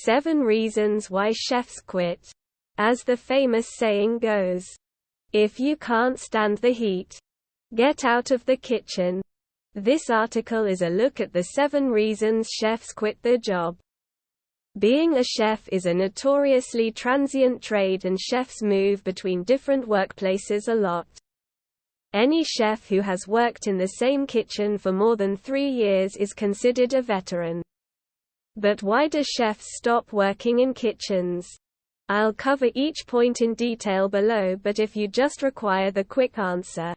7 Reasons Why Chefs Quit. As the famous saying goes, if you can't stand the heat, get out of the kitchen. This article is a look at the 7 reasons chefs quit the job. Being a chef is a notoriously transient trade, and chefs move between different workplaces a lot. Any chef who has worked in the same kitchen for more than 3 years is considered a veteran. But why do chefs stop working in kitchens? I'll cover each point in detail below, but if you just require the quick answer.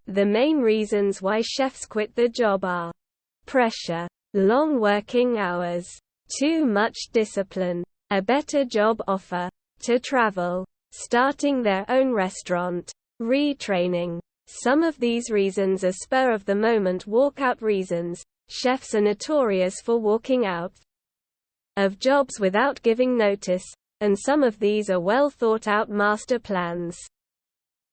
The main reasons why chefs quit the job are: pressure, long working hours, too much discipline, a better job offer, to travel, starting their own restaurant, retraining. Some of these reasons are spur-of-the-moment walkout reasons. Chefs are notorious for walking out of jobs without giving notice, and some of these are well thought-out master plans.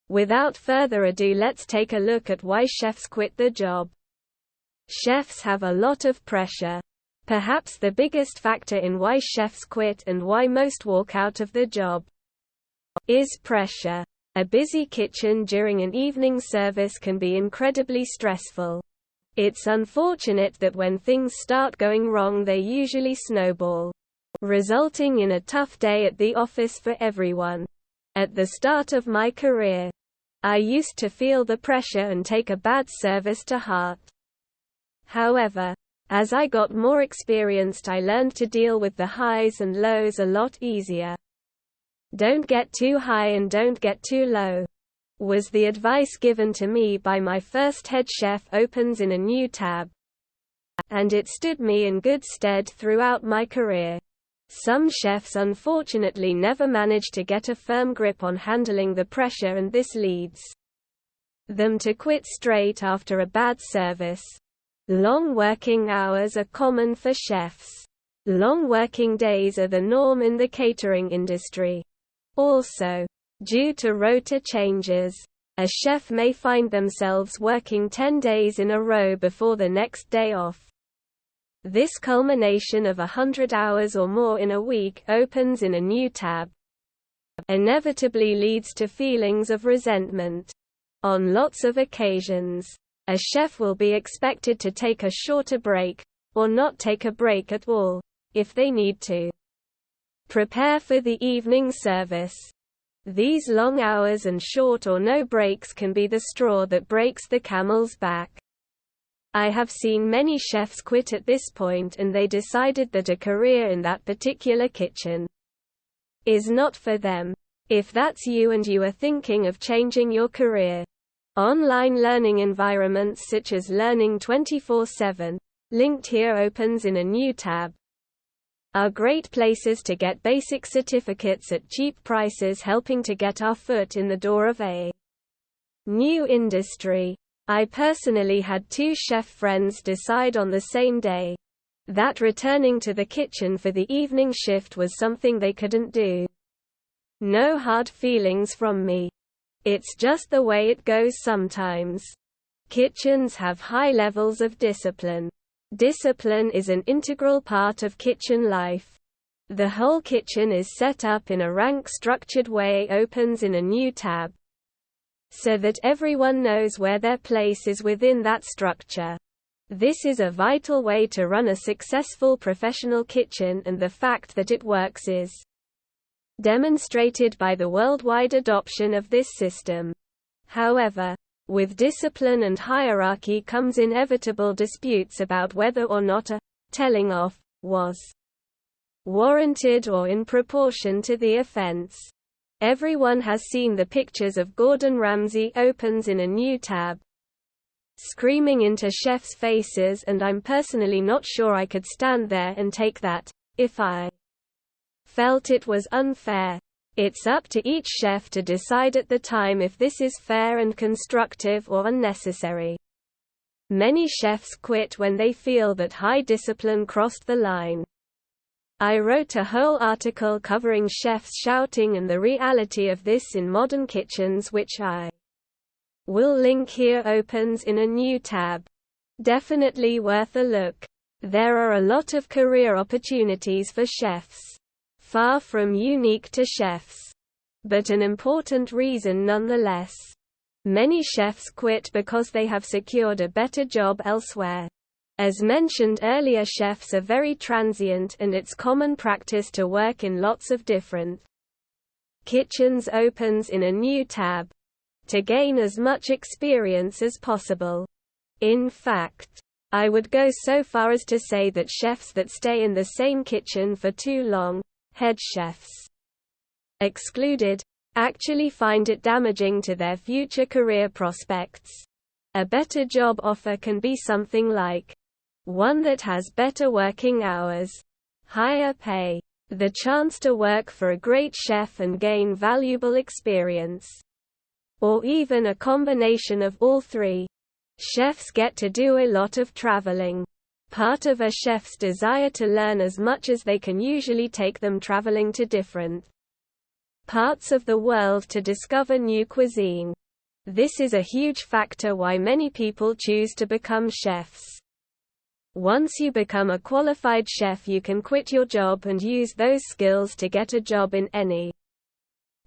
Without further ado, let's take a look at why chefs quit the job. Chefs have a lot of pressure. Perhaps the biggest factor in why chefs quit and why most walk out of the job is pressure. A busy kitchen during an evening service can be incredibly stressful. It's unfortunate that when things start going wrong, they usually snowball, resulting in a tough day at the office for everyone. At the start of my career, I used to feel the pressure and take a bad service to heart. However, as I got more experienced, I learned to deal with the highs and lows a lot easier. Don't get too high and don't get too low, was the advice given to me by my first head chef. Opens in a new tab, and it stood me in good stead throughout my career. Some chefs unfortunately never manage to get a firm grip on handling the pressure, and this leads them to quit straight after a bad service. Long working hours are common for chefs. Long working days are the norm in the catering industry. Also, due to rota changes, a chef may find themselves working 10 days in a row before the next day off. This culmination of 100 hours or more in a week opens in a new tab, inevitably leads to feelings of resentment. On lots of occasions, a chef will be expected to take a shorter break, or not take a break at all, if they need to prepare for the evening service. These long hours and short or no breaks can be the straw that breaks the camel's back. I have seen many chefs quit at this point, and they decided that a career in that particular kitchen is not for them. If that's you and you are thinking of changing your career, online learning environments such as Learning 24/7, linked here, opens in a new tab, are great places to get basic certificates at cheap prices, helping to get our foot in the door of a new industry. I personally had 2 chef friends decide on the same day that returning to the kitchen for the evening shift was something they couldn't do. No hard feelings from me. It's just the way it goes sometimes. Kitchens have high levels of discipline. Discipline is an integral part of kitchen life. The whole kitchen is set up in a rank-structured way. Opens in a new tab, so that everyone knows where their place is within that structure. This is a vital way to run a successful professional kitchen, and the fact that it works is demonstrated by the worldwide adoption of this system. However, with discipline and hierarchy comes inevitable disputes about whether or not a telling off was warranted or in proportion to the offense. Everyone has seen the pictures of Gordon Ramsay. Opens in a new tab, screaming into chefs' faces, and I'm personally not sure I could stand there and take that, if I felt it was unfair. It's up to each chef to decide at the time if this is fair and constructive or unnecessary. Many chefs quit when they feel that high discipline crossed the line. I wrote a whole article covering chefs shouting and the reality of this in modern kitchens, which I will link here. Opens in a new tab. Definitely worth a look. There are a lot of career opportunities for chefs. Far from unique to chefs. But an important reason nonetheless. Many chefs quit because they have secured a better job elsewhere. As mentioned earlier, chefs are very transient and it's common practice to work in lots of different kitchens opens in a new tab to gain as much experience as possible. In fact, I would go so far as to say that chefs that stay in the same kitchen for too long, head chefs excluded, actually find it damaging to their future career prospects. A better job offer can be something like one that has better working hours, higher pay, the chance to work for a great chef and gain valuable experience, or even a combination of all three. Chefs get to do a lot of traveling. Part of a chef's desire to learn as much as they can usually take them traveling to different parts of the world to discover new cuisine. This is a huge factor why many people choose to become chefs. Once you become a qualified chef, you can quit your job and use those skills to get a job in any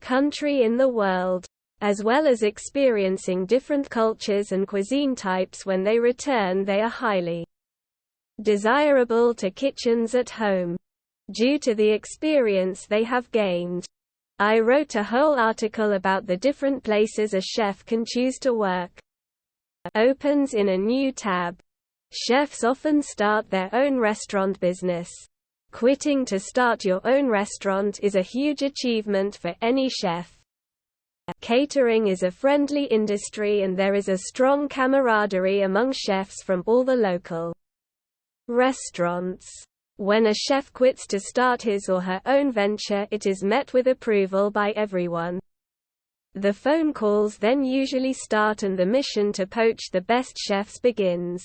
country in the world, as well as experiencing different cultures and cuisine types. When they return, they are highly desirable to kitchens at home, due to the experience they have gained. I wrote a whole article about the different places a chef can choose to work. Opens in a new tab. Chefs often start their own restaurant business. Quitting to start your own restaurant is a huge achievement for any chef. Catering is a friendly industry and there is a strong camaraderie among chefs from all the local restaurants. When a chef quits to start his or her own venture, it is met with approval by everyone. The phone calls then usually start and the mission to poach the best chefs begins.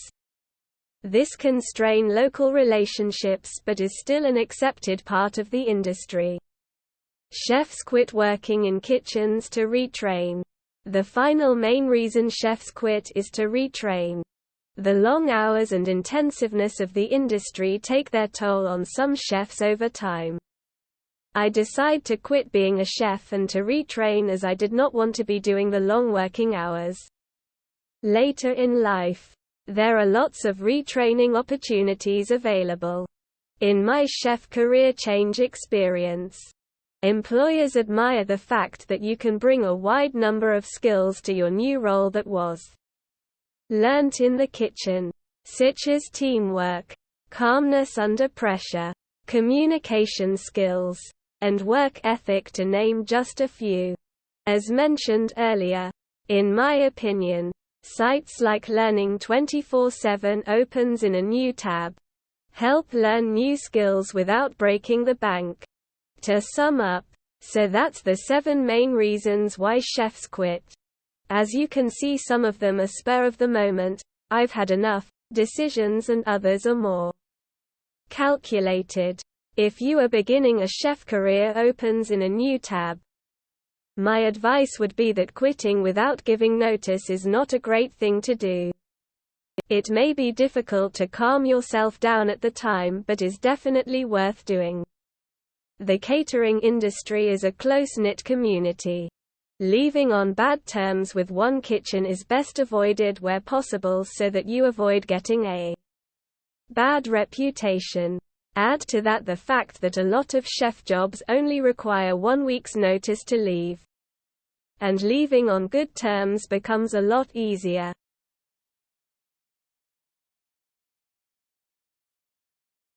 This can strain local relationships but is still an accepted part of the industry. Chefs quit working in kitchens to retrain. The final main reason chefs quit is to retrain. The long hours and intensiveness of the industry take their toll on some chefs over time. I decided to quit being a chef and to retrain as I did not want to be doing the long working hours. Later in life, there are lots of retraining opportunities available. In my chef career change experience, employers admire the fact that you can bring a wide number of skills to your new role that was learnt in the kitchen, such as teamwork, calmness under pressure, communication skills, and work ethic, to name just a few. As mentioned earlier, in my opinion, sites like Learning 24/7 opens in a new tab help learn new skills without breaking the bank. To sum up, so that's the 7 main reasons why chefs quit. As you can see, some of them are spur of the moment, I've had enough decisions, and others are more calculated. If you are beginning a chef career opens in a new tab, my advice would be that quitting without giving notice is not a great thing to do. It may be difficult to calm yourself down at the time, but is definitely worth doing. The catering industry is a close-knit community. Leaving on bad terms with one kitchen is best avoided where possible so that you avoid getting a bad reputation. Add to that the fact that a lot of chef jobs only require 1 week's notice to leave. And leaving on good terms becomes a lot easier.